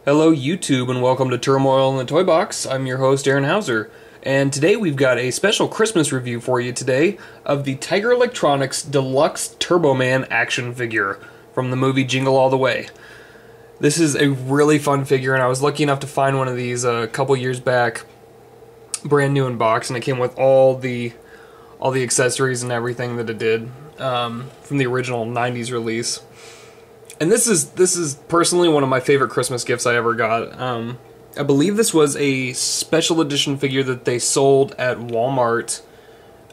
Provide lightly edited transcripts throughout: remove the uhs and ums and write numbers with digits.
Hello YouTube and welcome to Turmoil in the Toybox. I'm your host Aaron Hauser, and today we've got a special Christmas review for you today of the Tiger Electronics Deluxe Turbo Man action figure from the movie Jingle All the Way. This is a really fun figure, and I was lucky enough to find one of these a couple years back, brand new in box, and it came with all the accessories and everything that it did from the original 90s release. And this is personally one of my favorite Christmas gifts I ever got. I believe this was a special edition figure that they sold at Walmart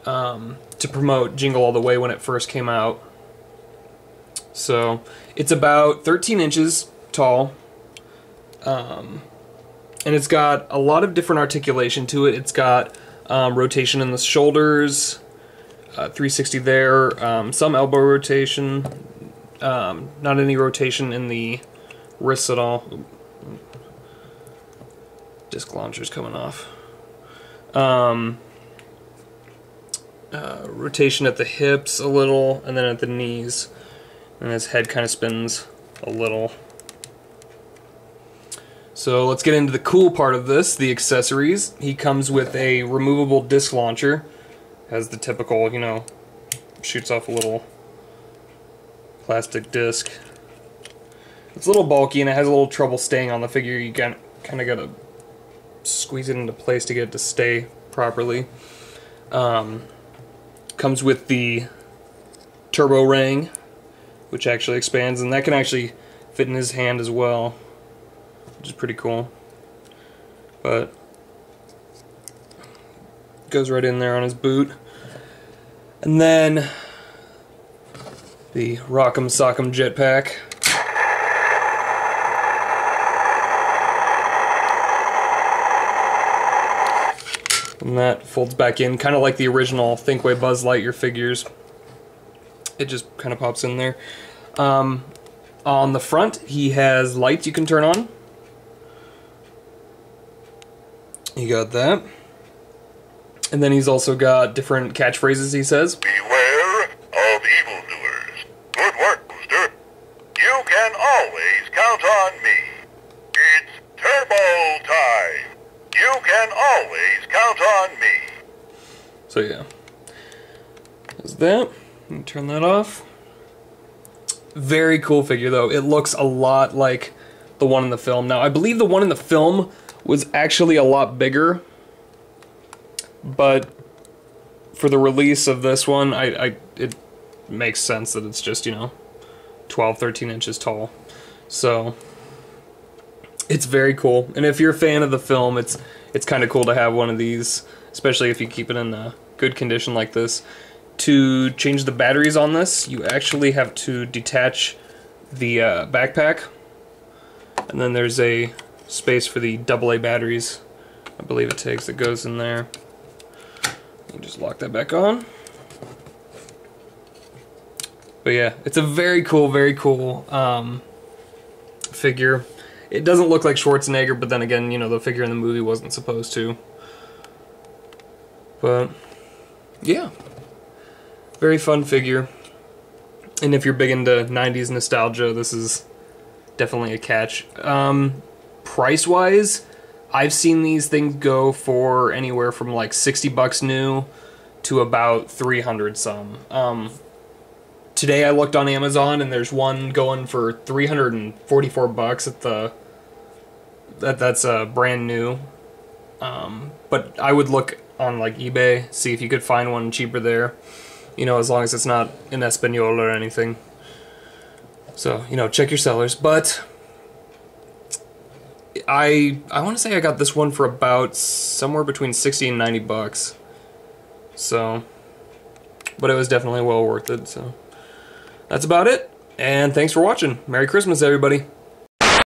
to promote Jingle All the Way when it first came out. So it's about 13 inches tall, and it's got a lot of different articulation to it. It's got rotation in the shoulders, 360 there, some elbow rotation. Not any rotation in the wrists at all. Disc launcher's coming off. Rotation at the hips a little, and then at the knees. And his head kind of spins a little. So let's get into the cool part of this, the accessories. He comes with a removable disc launcher. Has the typical, you know, shoots off a little plastic disc. It's a little bulky and it has a little trouble staying on the figure. You kind of gotta squeeze it into place to get it to stay properly. Comes with the turbo ring, which actually expands, and that can actually fit in his hand as well, which is pretty cool. But goes right in there on his boot. And then the Rock'em Sock'em jetpack. And that folds back in, kind of like the original Thinkway Buzz Lightyear figures. It just kind of pops in there. On the front, he has lights you can turn on. You got that. And then he's also got different catchphrases he says. Beware of evildoers. Good work, Booster. You can always count on me. It's Turbo time. You can always count on me. So yeah. There's that. Let me turn that off. Very cool figure though. It looks a lot like the one in the film. Now I believe the one in the film was actually a lot bigger, but for the release of this one, it makes sense that it's just, you know, 12, 13 inches tall. So it's very cool. And if you're a fan of the film, it's kind of cool to have one of these, especially if you keep it in a good condition like this. To change the batteries on this, you actually have to detach the backpack, and then there's a space for the AA batteries, I believe it takes, that goes in there. You just lock that back on. But yeah, it's a very cool figure. It doesn't look like Schwarzenegger, but then again, you know, the figure in the movie wasn't supposed to. But yeah, very fun figure. And if you're big into 90s nostalgia, this is definitely a catch. Price-wise, I've seen these things go for anywhere from like 60 bucks new to about 300 some. Today I looked on Amazon and there's one going for 344 bucks at the that's brand new. But I would look on like eBay, see if you could find one cheaper there. You know, as long as it's not in Espanol or anything. So, you know, check your sellers. But I want to say I got this one for about somewhere between 60 and 90 bucks. So, but it was definitely well worth it. So, that's about it. And thanks for watching. Merry Christmas, everybody.